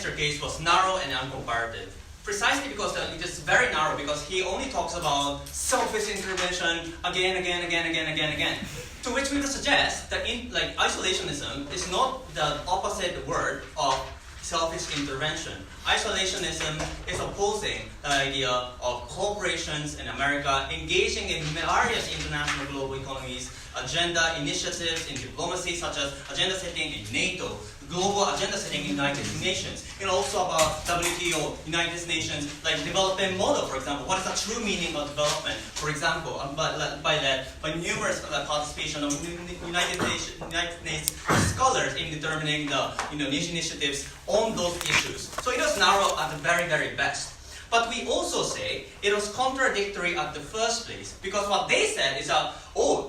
Mr. case was narrow and uncomparative. Precisely because it is very narrow, because he only talks about selfish intervention again. To which we would suggest that isolationism is not the opposite word of selfish intervention. Isolationism is opposing the idea of corporations in America engaging in various international global economies, agenda initiatives in diplomacy, such as agenda setting in NATO, global agenda setting in United Nations, and also about WTO, United Nations, like development model, for example. What is the true meaning of development? For example, by numerous participation of United Nations scholars in determining the initiatives on those issues. So it was narrow at the very, very best. But we also say it was contradictory at the first place, because what they said is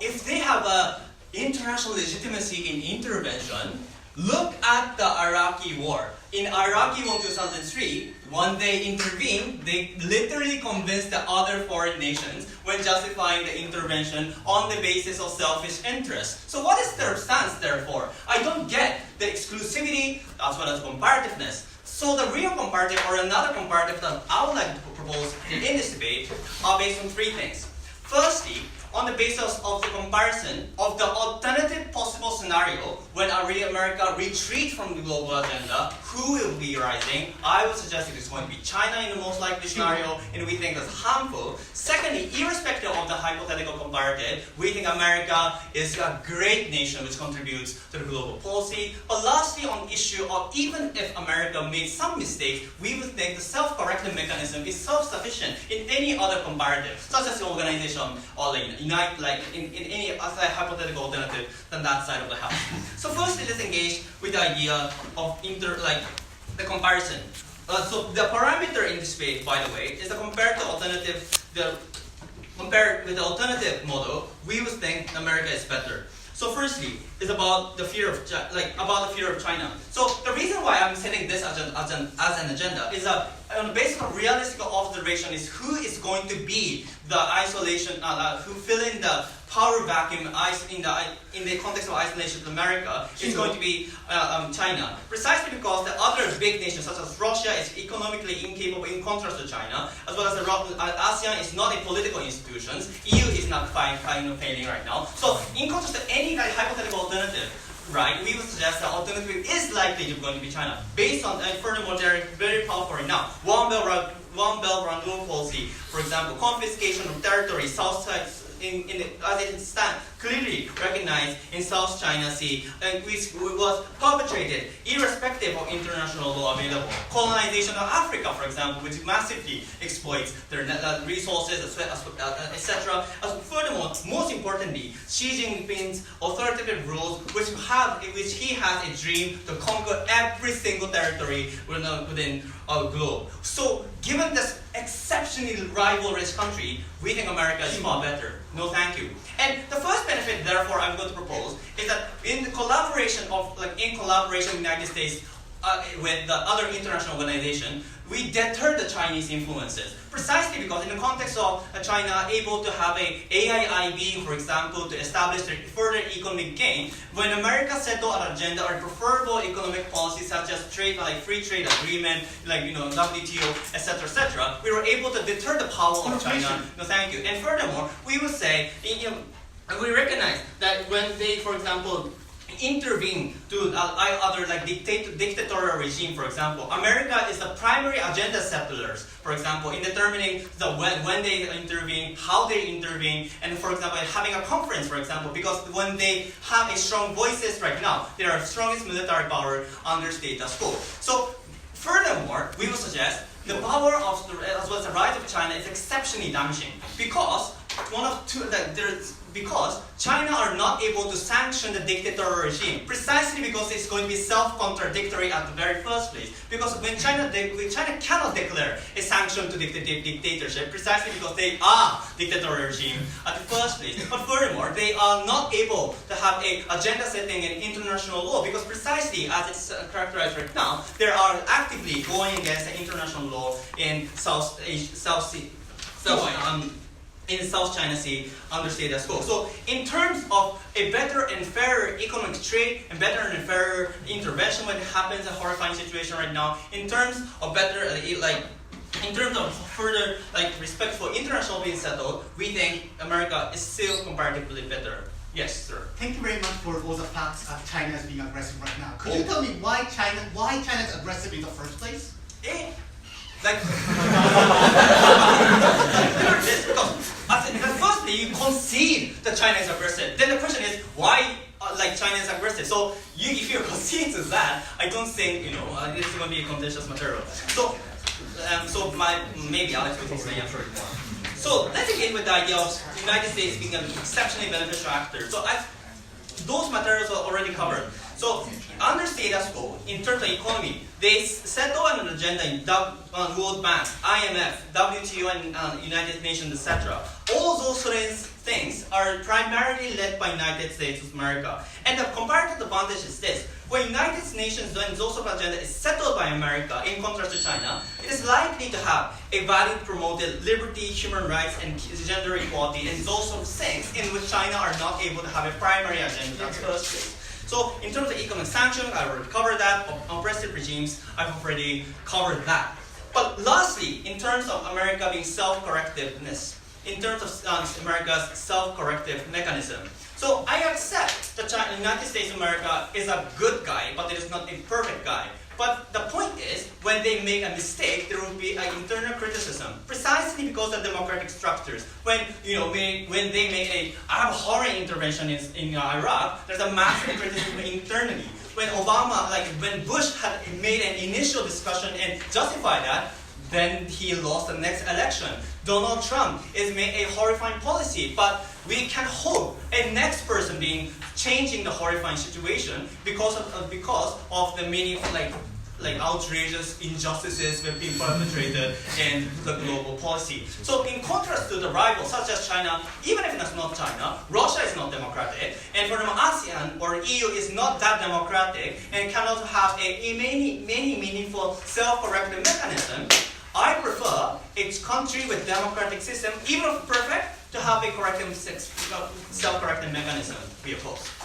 if they have a international legitimacy in intervention, look at the Iraqi war. In Iraqi war in 2003, when they intervened, they literally convinced the other foreign nations when justifying the intervention on the basis of selfish interest. So what is their stance, therefore? I don't get the exclusivity as well as comparativeness. So the real comparative, or another comparative that I would like to propose in this debate, are based on three things. Firstly, on the basis of the comparison of the alternative possible scenario when America retreats from the global agenda, who will be rising? I would suggest it is going to be China in the most likely scenario, and we think that's harmful. Secondly, irrespective of the hypothetical comparative, we think America is a great nation which contributes to the global policy. But lastly, on the issue of even if America made some mistakes, we would think the self-corrective mechanism is self-sufficient in any other comparative, such as the organization or in any other hypothetical alternative than that side of the house. So firstly, let's engage with the idea of the comparison. So the parameter in this debate, by the way, is the compared with the alternative model, we would think America is better. So firstly, is about the fear of China. So the reason why I'm setting this as an agenda is that on the basis of realistic observation is who is going to be the isolation, who fill in the power vacuum in the context of isolation of America is going to be China. Precisely because the other big nations such as Russia is economically incapable in contrast to China, as well as ASEAN is not a political institution, EU is not failing right now. So in contrast to any hypothetical alternative, right, we would suggest the alternative is likely going to be China. Based on, and furthermore, they're very powerful right now. One Belt Road policy, for example, confiscation of territory, South Side, as it stands, clearly recognized in South China Sea, which was perpetrated irrespective of international law available. Colonization of Africa, for example, which massively exploits their resources, etc. Furthermore, most importantly, Xi Jinping's authoritative rules, which he has a dream to conquer every single territory within our globe. So, given this exceptionally rival-rich country, we think America is far better. No, thank you. And the first benefit, therefore, I'm going to propose is that in collaboration with the United States with the other international organization, we deter the Chinese influences. Precisely because in the context of China able to have a AIIB, for example, to establish their further economic gain, when America settled an agenda or preferable economic policies such as trade, like free trade agreement, WTO, etc., we were able to deter the power of China. No, thank you. And furthermore, we would say, we recognize that when they, for example, intervene to other dictatorial regime, for example. America is the primary agenda settlers, for example, in determining when they intervene, how they intervene, and for example, having a conference, for example, because when they have a strong voices right now, they are the strongest military power under status quo. So, furthermore, we would suggest the power of, as well as the rise of China is exceptionally damaging because because China are not able to sanction the dictatorial regime, precisely because it's going to be self-contradictory at the very first place. Because when China cannot declare a sanction to dictatorship, precisely because they are dictatorial regime at the first place. But furthermore, they are not able to have a agenda setting in international law, because precisely as it's characterized right now, they are actively going against the international law in in South China Sea under status quo. So in terms of a better and fairer economic trade and better and fairer intervention when it happens, a horrifying situation right now, in terms of better, in terms of further respect for international being settled, we think America is still comparatively better. Yes, sir. Thank you very much for all the facts China is being aggressive right now. Could you tell me why China is aggressive in the first place? Firstly, you concede that China is aggressive. Then the question is why, China is aggressive. So if you concede to that, I don't think this is going to be a contentious material. Maybe Alex will explain after it more. So let's begin with the idea of the United States being an exceptionally beneficial actor. So those materials are already covered. So under status quo, in terms of economy, they settle an agenda in World Bank, IMF, WTO, and United Nations, etc. All those things are primarily led by United States of America. And the comparative advantage is this. When United Nations and those sort of agenda is settled by America, in contrast to China, it is likely to have a value-promoted liberty, human rights, and gender equality, and those sort of things in which China are not able to have a primary agenda in the first place. So in terms of economic sanctions, I already covered that. Oppressive regimes, I've already covered that. But lastly, in terms of America being self-correctiveness, in terms of America's self-corrective mechanism. So I accept that the United States of America is a good guy, but it is not a perfect guy. But the point is, when they make a mistake, there will be an internal criticism, precisely because of democratic structures. When when they make a abhorrent intervention in Iraq, there's a massive criticism internally. When when Bush had made an initial discussion and justified that, then he lost the next election. Donald Trump is made a horrifying policy, but we can hope a next person being changing the horrifying situation because of the many outrageous injustices that have been perpetrated in the global policy. So in contrast to the rivals such as China, even if it's not China, Russia is not democratic, and for ASEAN or EU is not that democratic and cannot have many meaningful self-corrective mechanism. I prefer a country with democratic system, even if perfect, to have a self-correcting mechanism we oppose.